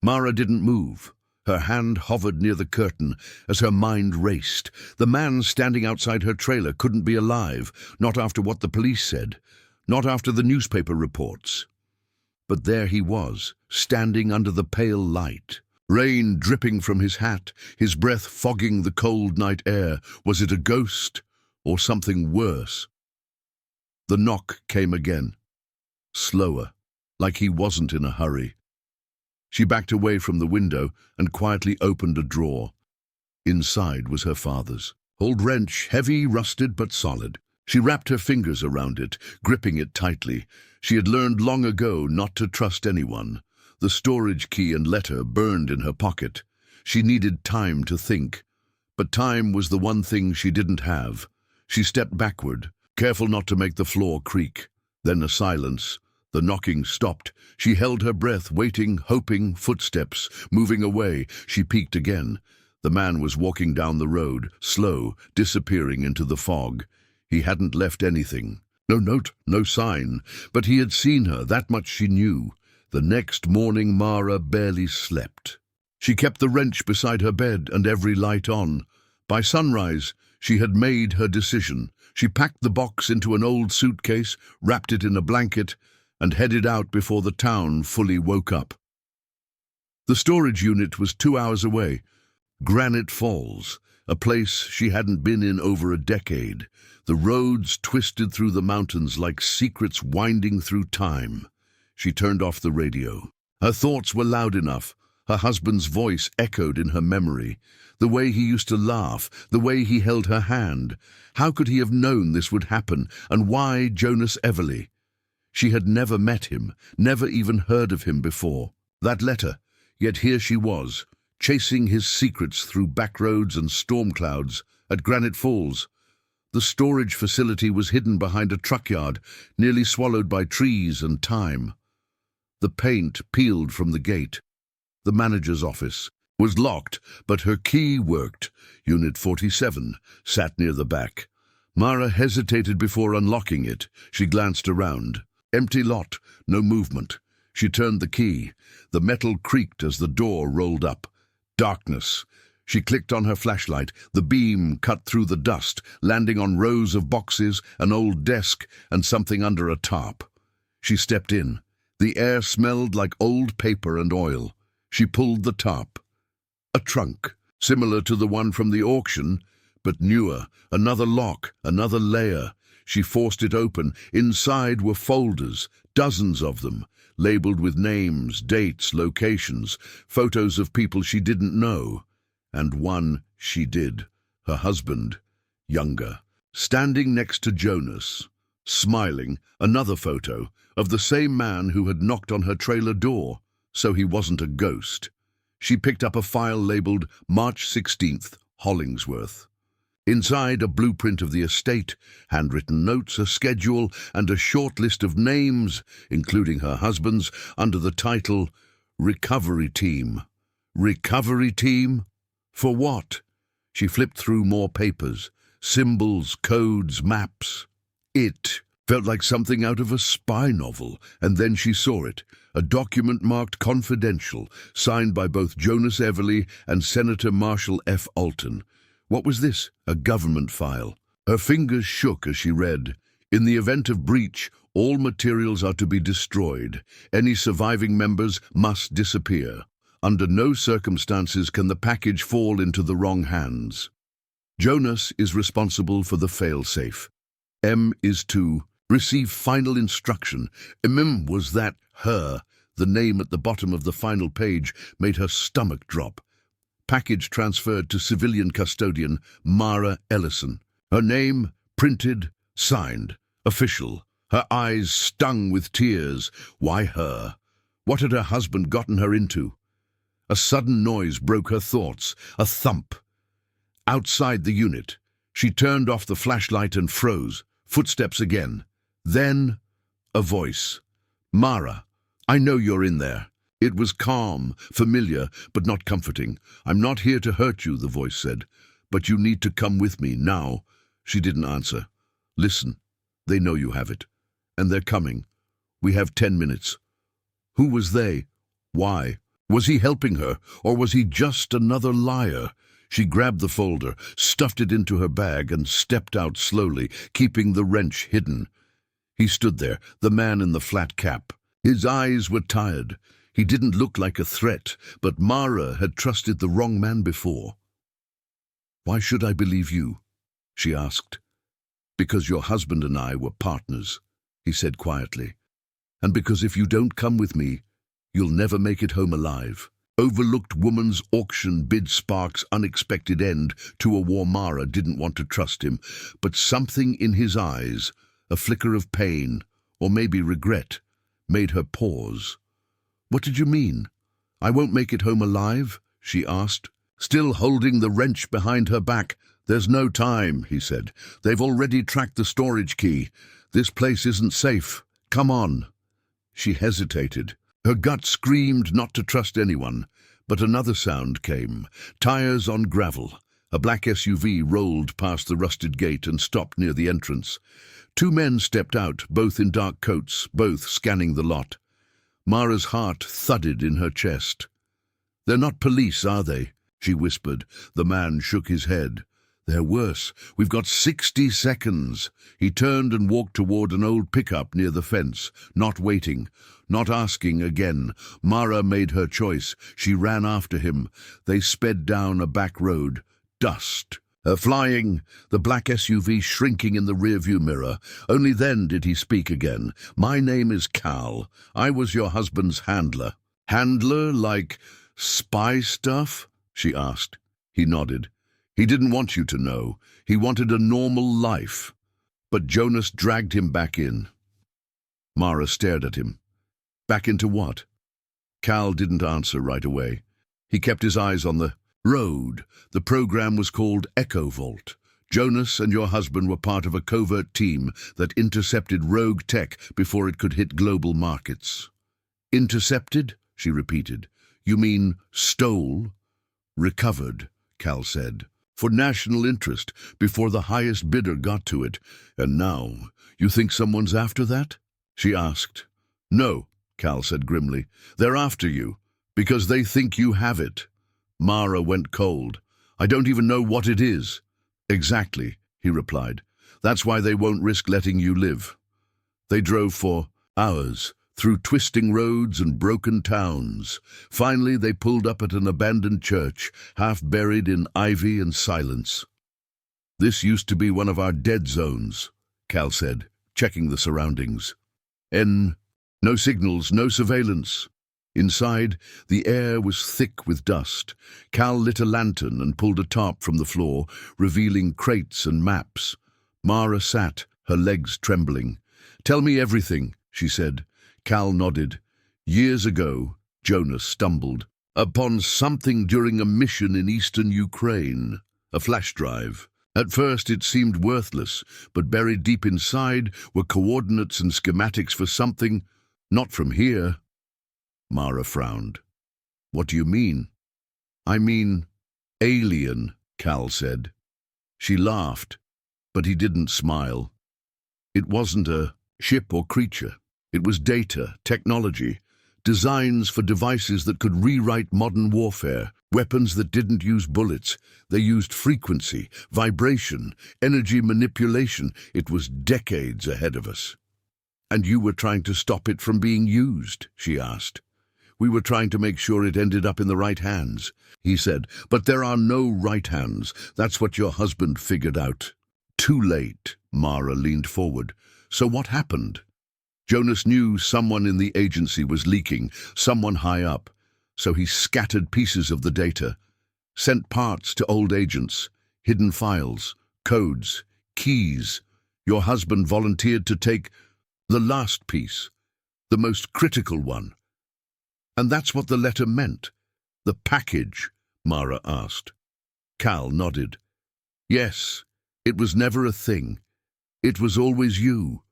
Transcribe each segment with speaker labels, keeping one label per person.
Speaker 1: Mara didn't move. Her hand hovered near the curtain as her mind raced. The man standing outside her trailer couldn't be alive, not after what the police said, not after the newspaper reports. But there he was, standing under the pale light. Rain dripping from his hat, his breath fogging the cold night air. Was it a ghost or something worse? The knock came again, slower, like he wasn't in a hurry. She backed away from the window and quietly opened a drawer. Inside was her father's. Old wrench, heavy, rusted, but solid. She wrapped her fingers around it, gripping it tightly. She had learned long ago not to trust anyone. The storage key and letter burned in her pocket. She needed time to think. But time was the one thing she didn't have. She stepped backward, careful not to make the floor creak. Then a silence. The knocking stopped. She held her breath, waiting, hoping, footsteps, moving away. She peeked again. The man was walking down the road, slow, disappearing into the fog. He hadn't left anything. No note, no sign. But he had seen her, that much she knew. The next morning Mara barely slept. She kept the wrench beside her bed and every light on. By sunrise, she had made her decision. She packed the box into an old suitcase, wrapped it in a blanket, and headed out before the town fully woke up. The storage unit was 2 hours away. Granite Falls, a place she hadn't been in over a decade. The roads twisted through the mountains like secrets winding through time. She turned off the radio. Her thoughts were loud enough. Her husband's voice echoed in her memory. The way he used to laugh, the way he held her hand. How could he have known this would happen, and why Jonas Everly? She had never met him, never even heard of him before. That letter, yet here she was, chasing his secrets through backroads and storm clouds at Granite Falls. The storage facility was hidden behind a truck yard, nearly swallowed by trees and time. The paint peeled from the gate. The manager's office was locked, but her key worked. Unit 47 sat near the back. Mara hesitated before unlocking it. She glanced around. Empty lot, no movement. She turned the key. The metal creaked as the door rolled up. Darkness. She clicked on her flashlight. The beam cut through the dust, landing on rows of boxes, an old desk, and something under a tarp. She stepped in. The air smelled like old paper and oil. She pulled the tarp. A trunk, similar to the one from the auction, but newer. Another lock, another layer. She forced it open. Inside were folders, dozens of them, labeled with names, dates, locations, photos of people she didn't know. And one she did. Her husband, younger, standing next to Jonas, smiling. Another photo of the same man who had knocked on her trailer door, so he wasn't a ghost. She picked up a file labeled March 16th, Hollingsworth. Inside, a blueprint of the estate, handwritten notes, a schedule, and a short list of names, including her husband's, under the title Recovery Team. Recovery Team? For what? She flipped through more papers, symbols, codes, maps. It felt like something out of a spy novel, and then she saw it, a document marked confidential, signed by both Jonas Everly and Senator Marshall F. Alton. What was this? A government file. Her fingers shook as she read. In the event of breach, all materials are to be destroyed. Any surviving members must disappear. Under no circumstances can the package fall into the wrong hands. Jonas is responsible for the fail-safe. M is to receive final instruction. Was that her? The name at the bottom of the final page made her stomach drop. Package transferred to civilian custodian Mara Ellison. Her name, printed, signed, official. Her eyes stung with tears. Why her? What had her husband gotten her into? A sudden noise broke her thoughts, a thump. Outside the unit, she turned off the flashlight and froze. Footsteps again. Then, a voice. Mara, I know you're in there. It was calm, familiar, but not comforting. I'm not here to hurt you, the voice said, but you need to come with me now. She didn't answer. Listen, they know you have it, and they're coming. We have 10 minutes. Who was they? Why? Was he helping her, or was he just another liar? She grabbed the folder, stuffed it into her bag, and stepped out slowly, keeping the wrench hidden. He stood there, the man in the flat cap. His eyes were tired. He didn't look like a threat, but Mara had trusted the wrong man before. "Why should I believe you?" she asked. "Because your husband and I were partners," he said quietly. "And because if you don't come with me, you'll never make it home alive." Overlooked woman's auction bid sparks unexpected end to a war. Mara didn't want to trust him, but something in his eyes, a flicker of pain, or maybe regret, made her pause. "What did you mean? I won't make it home alive?" she asked, still holding the wrench behind her back. "There's no time," he said. "They've already tracked the storage key. This place isn't safe. Come on." She hesitated. Her gut screamed not to trust anyone, but another sound came. Tires on gravel. A black SUV rolled past the rusted gate and stopped near the entrance. Two men stepped out, both in dark coats, both scanning the lot. Mara's heart thudded in her chest. "They're not police, are they?" she whispered. The man shook his head. "They're worse. We've got 60 seconds. He turned and walked toward an old pickup near the fence, not waiting, not asking again. Mara made her choice. She ran after him. They sped down a back road. Dust. Flying, the black SUV shrinking in the rearview mirror. Only then did he speak again. "My name is Cal. I was your husband's handler." "Handler, like spy stuff?" she asked. He nodded. "He didn't want you to know. He wanted a normal life." But Jonas dragged him back in. Mara stared at him. Back into what? Cal didn't answer right away. He kept his eyes on the road. The program was called Echo Vault. Jonas and your husband were part of a covert team that intercepted rogue tech before it could hit global markets. "Intercepted?" she repeated. "You mean stole?" "Recovered," Cal said. "For national interest, before the highest bidder got to it. And now, you think someone's after that?" she asked. "No," Cal said grimly. "They're after you, because they think you have it." Mara went cold. "I don't even know what it is." "Exactly," he replied. "That's why they won't risk letting you live." They drove for hours, through twisting roads and broken towns. Finally, they pulled up at an abandoned church, half buried in ivy and silence. "This used to be one of our dead zones," Cal said, checking the surroundings. No signals, no surveillance." Inside, the air was thick with dust. Cal lit a lantern and pulled a tarp from the floor, revealing crates and maps. Mara sat, her legs trembling. "Tell me everything," she said. Cal nodded. "Years ago," Jonas stumbled, "upon something during a mission in eastern Ukraine, a flash drive. At first it seemed worthless, but buried deep inside were coordinates and schematics for something not from here." Mara frowned. "What do you mean?" "I mean, alien," Cal said. She laughed, but he didn't smile. "It wasn't a ship or creature. It was data, technology, designs for devices that could rewrite modern warfare, weapons that didn't use bullets. They used frequency, vibration, energy manipulation. It was decades ahead of us." "And you were trying to stop it from being used?" she asked. "We were trying to make sure it ended up in the right hands," he said. "But there are no right hands. That's what your husband figured out." "Too late." Mara leaned forward. "So what happened?" Jonas knew someone in the agency was leaking, someone high up. So he scattered pieces of the data, sent parts to old agents, hidden files, codes, keys. Your husband volunteered to take the last piece, the most critical one. "And that's what the letter meant? The package?" Mara asked. Cal nodded. "Yes, it was never a thing. It was always you.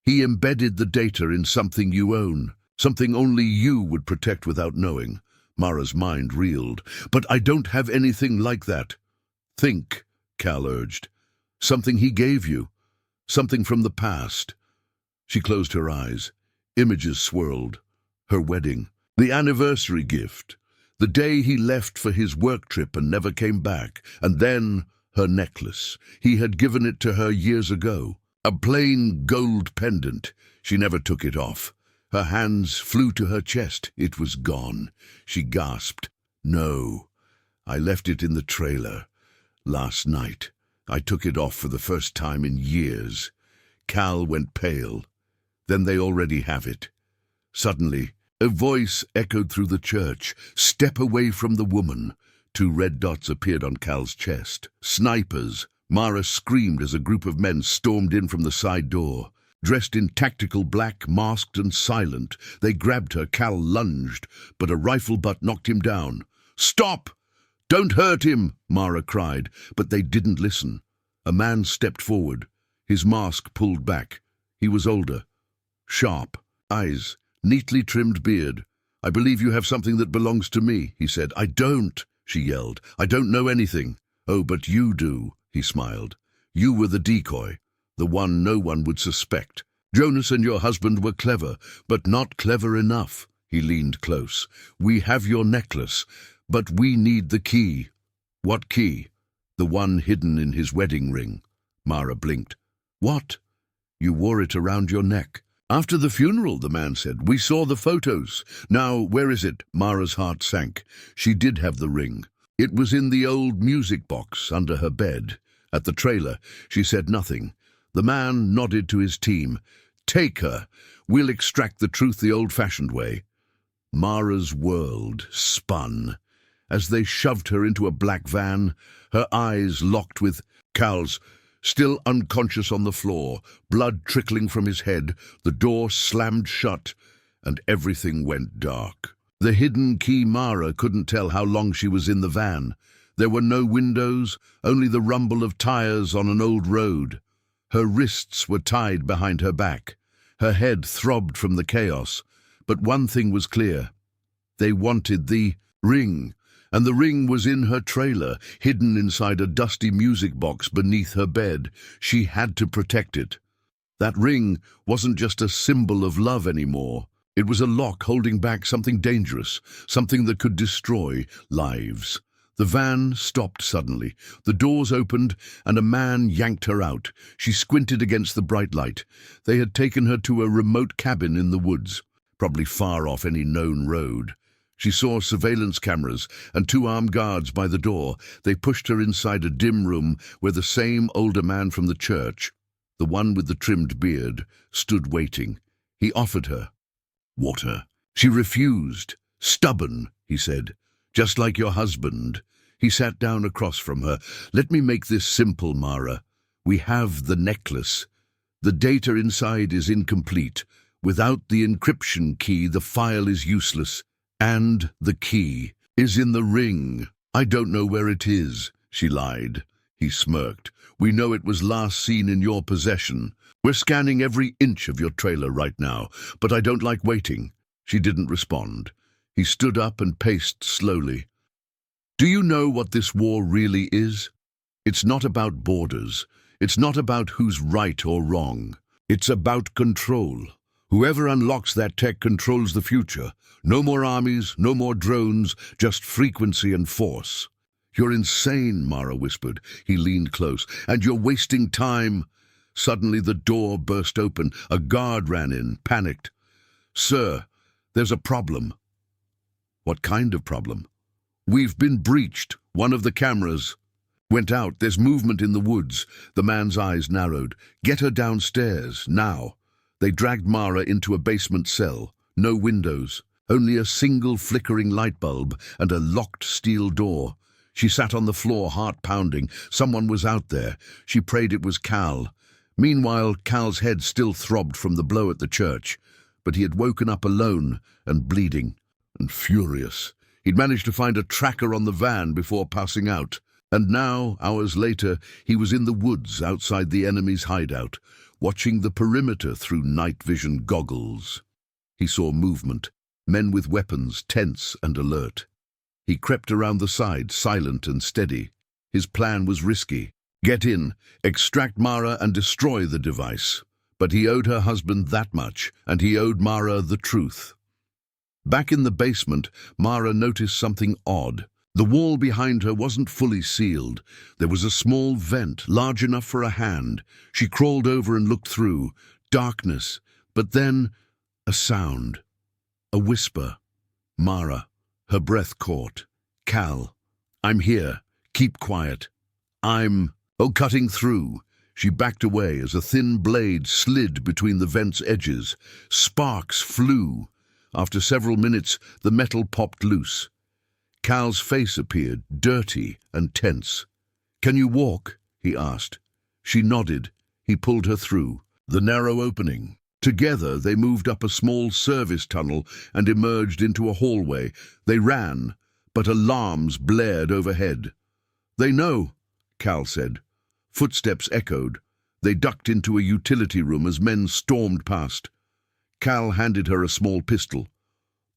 Speaker 1: He embedded the data in something you own, something only you would protect without knowing." Mara's mind reeled. "But I don't have anything like that." "Think," Cal urged. "Something he gave you, something from the past." She closed her eyes. Images swirled. Her wedding, The anniversary gift. The day he left for his work trip and never came back. And then her necklace. He had given it to her years ago. A plain gold pendant. She never took it off. Her hands flew to her chest. It was gone. She gasped. No, I left it in the trailer. Last night. I took it off for the first time in years. Cal went pale. Then they already have it. Suddenly, a voice echoed through the church. Step away from the woman. 2 red dots appeared on Cal's chest. Snipers. Mara screamed as a group of men stormed in from the side door. Dressed in tactical black, masked and silent, they grabbed her. Cal lunged, but a rifle butt knocked him down. Stop! Don't hurt him, Mara cried, but they didn't listen. A man stepped forward, his mask pulled back. He was older, sharp, eyes, neatly trimmed beard. I believe you have something that belongs to me, he said. I don't, she yelled. I don't know anything. Oh, but you do, he smiled. You were the decoy, the one no one would suspect. Jonas and your husband were clever, but not clever enough. He leaned close. We have your necklace, but we need the key. What key? The one hidden in his wedding ring. Mara blinked. What? You wore it around your neck. After the funeral, the man said. We saw the photos. Now, where is it? Mara's heart sank. She did have the ring. It was in the old music box under her bed. At the trailer, she said nothing. The man nodded to his team. Take her. We'll extract the truth the old-fashioned way. Mara's world spun. As they shoved her into a black van, her eyes locked with Cal's. Still unconscious on the floor, blood trickling from his head, the door slammed shut, and everything went dark. The hidden key. Mara couldn't tell how long she was in the van. There were no windows, only the rumble of tires on an old road. Her wrists were tied behind her back. Her head throbbed from the chaos. But one thing was clear. They wanted the ring. And the ring was in her trailer, hidden inside a dusty music box beneath her bed. She had to protect it. That ring wasn't just a symbol of love anymore. It was a lock holding back something dangerous, something that could destroy lives. The van stopped suddenly. The doors opened, and a man yanked her out. She squinted against the bright light. They had taken her to a remote cabin in the woods, probably far off any known road. She saw surveillance cameras and 2 armed guards by the door. They pushed her inside a dim room where the same older man from the church, the one with the trimmed beard, stood waiting. He offered her water. She refused. Stubborn, he said. Just like your husband. He sat down across from her. Let me make this simple, Mara. We have the necklace. The data inside is incomplete. Without the encryption key, the file is useless. And the key is in the ring. I don't know where it is, she lied. He smirked. We know it was last seen in your possession. We're scanning every inch of your trailer right now, but I don't like waiting. She didn't respond. He stood up and paced slowly. Do you know what this war really is? It's not about borders. It's not about who's right or wrong. It's about control. Whoever unlocks that tech controls the future. No more armies, no more drones, just frequency and force. You're insane, Mara whispered. He leaned close. And you're wasting time. Suddenly the door burst open. A guard ran in, panicked. Sir, there's a problem. What kind of problem? We've been breached. One of the cameras went out. There's movement in the woods. The man's eyes narrowed. Get her downstairs, now. They dragged Mara into a basement cell. No windows. Only a single flickering light bulb and a locked steel door. She sat on the floor, heart pounding. Someone was out there. She prayed it was Cal. Meanwhile, Cal's head still throbbed from the blow at the church. But he had woken up alone and bleeding and furious. He'd managed to find a tracker on the van before passing out. And now, hours later, he was in the woods outside the enemy's hideout, watching the perimeter through night vision goggles. He saw movement. Men with weapons, tense and alert. He crept around the side, silent and steady. His plan was risky. Get in, extract Mara and destroy the device. But he owed her husband that much, and he owed Mara the truth. Back in the basement, Mara noticed something odd. The wall behind her wasn't fully sealed. There was a small vent, large enough for a hand. She crawled over and looked through. Darkness, but then a sound. A whisper. Mara. Her breath caught. "Cal. I'm here. Keep quiet. Cutting through." She backed away as a thin blade slid between the vent's edges. Sparks flew. After several minutes, the metal popped loose. Cal's face appeared, dirty and tense. "Can you walk?" he asked. She nodded. He pulled her through the narrow opening. Together, they moved up a small service tunnel and emerged into a hallway. They ran, but alarms blared overhead. "They know," Cal said. Footsteps echoed. They ducked into a utility room as men stormed past. Cal handed her a small pistol.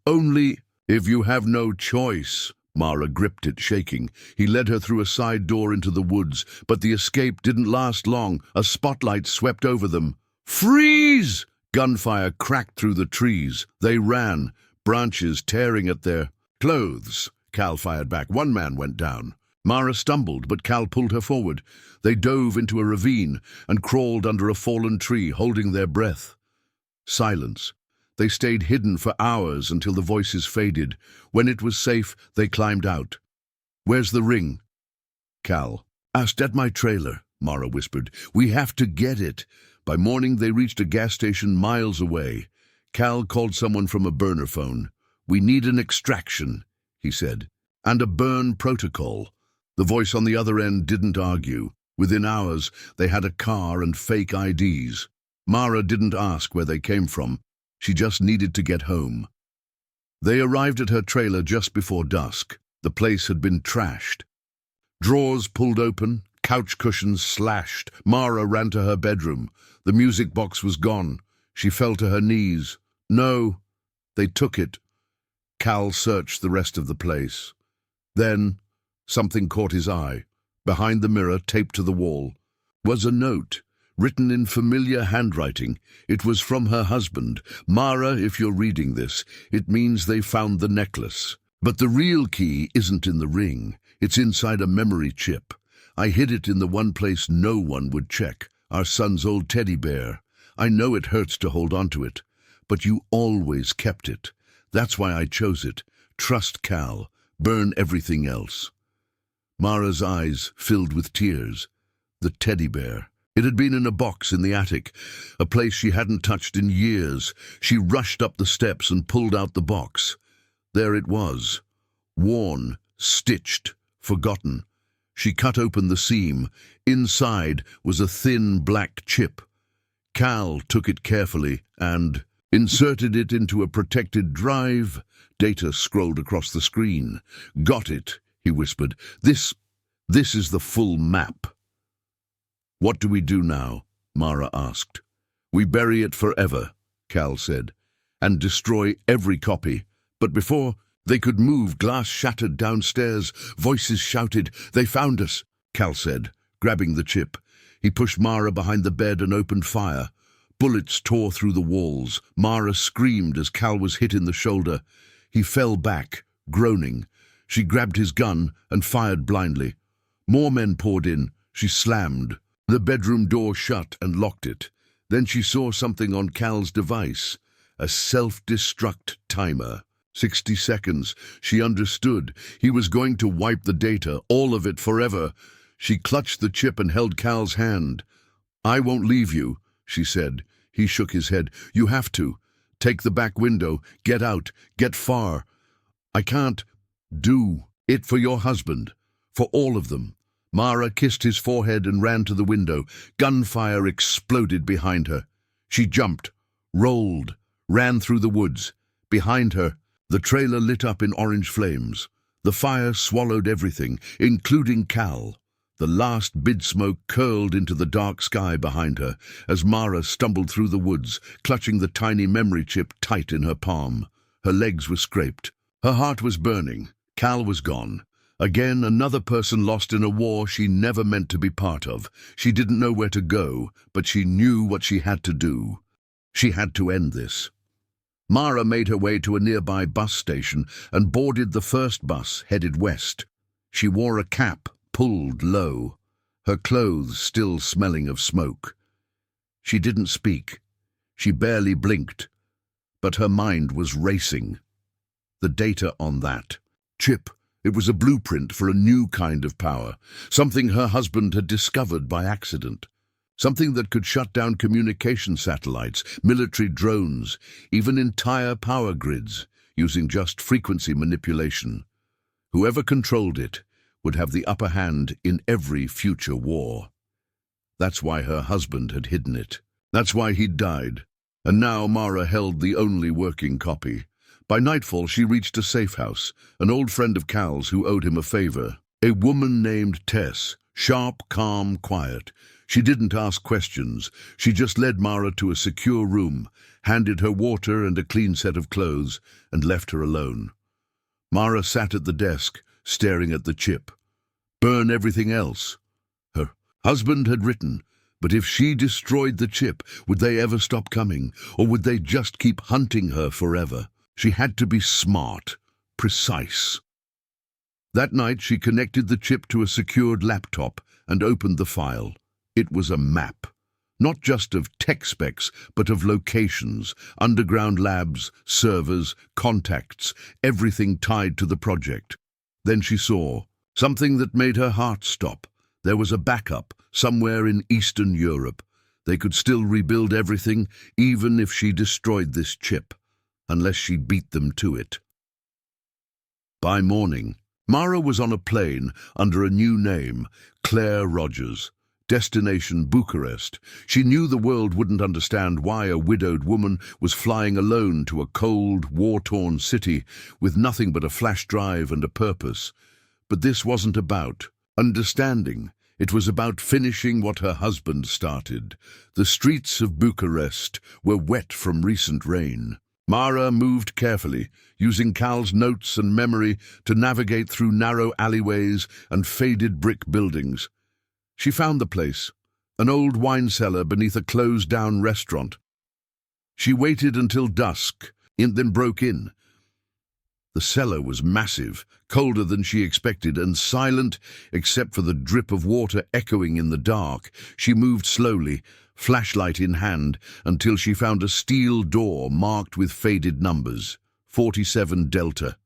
Speaker 1: "Only if you have no choice." Mara gripped it, shaking. He led her through a side door into the woods, but the escape didn't last long. A spotlight swept over them. "Freeze!" Gunfire cracked through the trees. They ran, branches tearing at their clothes. Cal fired back. One man went down. Mara stumbled, but Cal pulled her forward. They dove into a ravine and crawled under a fallen tree, holding their breath. Silence. They stayed hidden for hours until the voices faded. When it was safe, they climbed out. "Where's the ring?" Cal asked. "At my trailer," Mara whispered. "We have to get it." By morning, they reached a gas station miles away. Cal called someone from a burner phone. "We need an extraction," he said, "and a burn protocol." The voice on the other end didn't argue. Within hours, they had a car and fake IDs. Mara didn't ask where they came from. She just needed to get home. They arrived at her trailer just before dusk. The place had been trashed. Drawers pulled open, couch cushions slashed. Mara ran to her bedroom. The music box was gone. She fell to her knees. "No, they took it." Cal searched the rest of the place. Then something caught his eye. Behind the mirror, taped to the wall, was a note, written in familiar handwriting. It was from her husband. "Mara, if you're reading this, it means they found the necklace. But the real key isn't in the ring. It's inside a memory chip. I hid it in the one place no one would check, our son's old teddy bear. I know it hurts to hold on to it, but you always kept it. That's why I chose it. Trust Cal. Burn everything else." Mara's eyes filled with tears. The teddy bear. It had been in a box in the attic, a place she hadn't touched in years. She rushed up the steps and pulled out the box. There it was. Worn, stitched, forgotten. She cut open the seam. Inside was a thin black chip. Cal took it carefully and inserted it into a protected drive. Data scrolled across the screen. "Got it," he whispered. This is the full map." "What do we do now?" Mara asked. "We bury it forever," Cal said, "and destroy every copy. But before they could move, glass shattered downstairs. Voices shouted. "They found us," Cal said, grabbing the chip. He pushed Mara behind the bed and opened fire. Bullets tore through the walls. Mara screamed as Cal was hit in the shoulder. He fell back, groaning. She grabbed his gun and fired blindly. More men poured in. She slammed the bedroom door shut and locked it. Then she saw something on Cal's device, a self-destruct timer. 60 seconds. She understood. He was going to wipe the data, all of it, forever. She clutched the chip and held Cal's hand. "I won't leave you," she said. He shook his head. "You have to. Take the back window. Get out. Get far. I can't do it for your husband. For all of them." Mara kissed his forehead and ran to the window. Gunfire exploded behind her. She jumped, rolled, ran through the woods. Behind her, the trailer lit up in orange flames. The fire swallowed everything, including Cal. The last bid smoke curled into the dark sky behind her as Mara stumbled through the woods, clutching the tiny memory chip tight in her palm. Her legs were scraped. Her heart was burning. Cal was gone. Again, another person lost in a war she never meant to be part of. She didn't know where to go, but she knew what she had to do. She had to end this. Mara made her way to a nearby bus station and boarded the first bus headed west. She wore a cap pulled low, her clothes still smelling of smoke. She didn't speak. She barely blinked, but her mind was racing. The data on that chip, it was a blueprint for a new kind of power, something her husband had discovered by accident. Something that could shut down communication satellites, military drones, even entire power grids, using just frequency manipulation. Whoever controlled it would have the upper hand in every future war. That's why her husband had hidden it. That's why he'd died. And now Mara held the only working copy. By nightfall, she reached a safe house, an old friend of Cal's who owed him a favor. A woman named Tess, sharp, calm, quiet. She didn't ask questions. She just led Mara to a secure room, handed her water and a clean set of clothes, and left her alone. Mara sat at the desk, staring at the chip. Burn everything else. Her husband had written, but if she destroyed the chip, would they ever stop coming, or would they just keep hunting her forever? She had to be smart, precise. That night she connected the chip to a secured laptop and opened the file. It was a map, not just of tech specs, but of locations, underground labs, servers, contacts, everything tied to the project. Then she saw something that made her heart stop. There was a backup somewhere in Eastern Europe. They could still rebuild everything, even if she destroyed this chip, unless she beat them to it. By morning, Mara was on a plane under a new name, Claire Rogers. Destination Bucharest. She knew the world wouldn't understand why a widowed woman was flying alone to a cold, war-torn city with nothing but a flash drive and a purpose. But this wasn't about understanding. It was about finishing what her husband started. The streets of Bucharest were wet from recent rain. Mara moved carefully, using Cal's notes and memory to navigate through narrow alleyways and faded brick buildings. She found the place, an old wine cellar beneath a closed-down restaurant. She waited until dusk, then broke in. The cellar was massive, colder than she expected, and silent except for the drip of water echoing in the dark. She moved slowly, flashlight in hand, until she found a steel door marked with faded numbers, 47 Delta.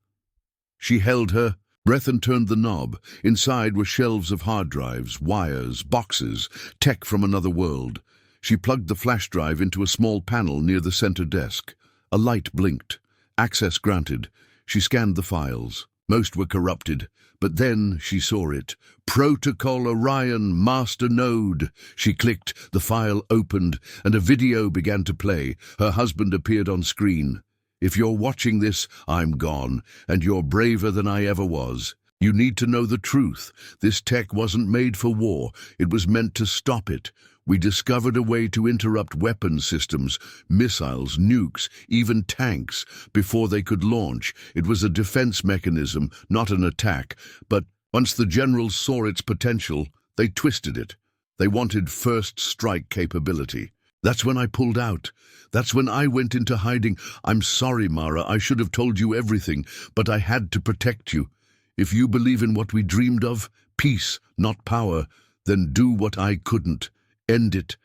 Speaker 1: She held her breath and turned the knob. Inside were shelves of hard drives, wires, boxes, tech from another world. She plugged the flash drive into a small panel near the center desk. A light blinked. Access granted. She scanned the files. Most were corrupted, but then she saw it. Protocol Orion Master Node. She clicked, the file opened, and a video began to play. Her husband appeared on screen. If you're watching this, I'm gone, and you're braver than I ever was. You need to know the truth. This tech wasn't made for war. It was meant to stop it. We discovered a way to interrupt weapon systems, missiles, nukes, even tanks, before they could launch. It was a defense mechanism, not an attack. But once the generals saw its potential, they twisted it. They wanted first strike capability. That's when I pulled out. That's when I went into hiding. I'm sorry, Mara, I should have told you everything, but I had to protect you. If you believe in what we dreamed of, peace, not power, then do what I couldn't. End it,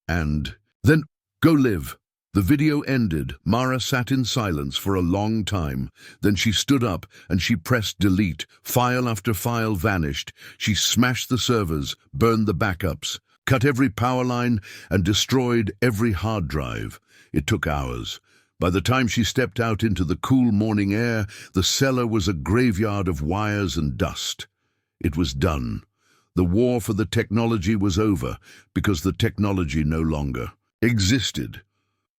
Speaker 1: and then go live. The video ended. Mara sat in silence for a long time. Then she stood up and she pressed delete. File after file vanished. She smashed the servers, burned the backups, cut every power line, and destroyed every hard drive. It took hours. By the time she stepped out into the cool morning air, the cellar was a graveyard of wires and dust. It was done. The war for the technology was over, because the technology no longer existed.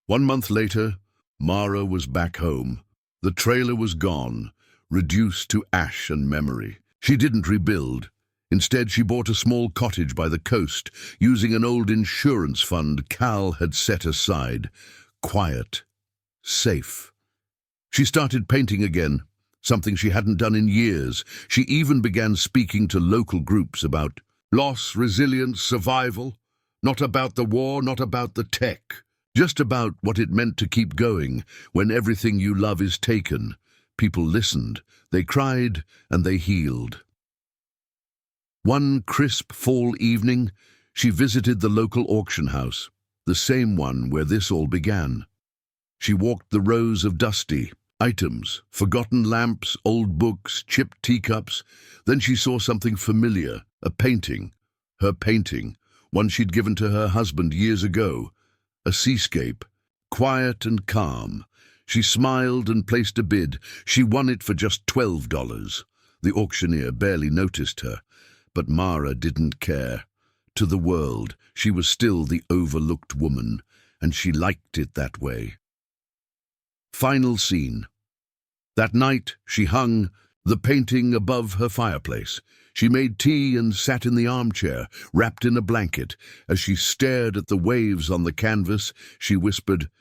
Speaker 1: 1 month later, Mara was back home. The trailer was gone, reduced to ash and memory. She didn't rebuild. Instead, she bought a small cottage by the coast, using an old insurance fund Cal had set aside. Quiet. Safe. She started painting again, something she hadn't done in years. She even began speaking to local groups about loss, resilience, survival. Not about the war, not about the tech. Just about what it meant to keep going when everything you love is taken. People listened, they cried, and they healed. One crisp fall evening, she visited the local auction house, the same one where this all began. She walked the rows of dusty items, forgotten lamps, old books, chipped teacups. Then she saw something familiar, a painting. Her painting, one she'd given to her husband years ago. A seascape, quiet and calm. She smiled and placed a bid. She won it for just $12. The auctioneer barely noticed her, but Mara didn't care. To the world, she was still the overlooked woman, and she liked it that way. Final scene. That night, she hung the painting above her fireplace. She made tea and sat in the armchair, wrapped in a blanket. As she stared at the waves on the canvas, she whispered,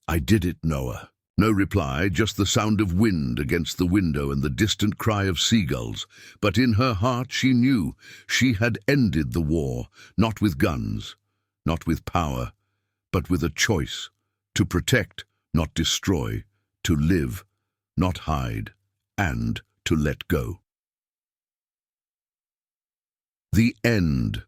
Speaker 1: "I did it, Noah." No reply, just the sound of wind against the window and the distant cry of seagulls. But in her heart she knew she had ended the war, not with guns, not with power, but with a choice: to protect, not destroy, to live, not hide, and to let go. The end.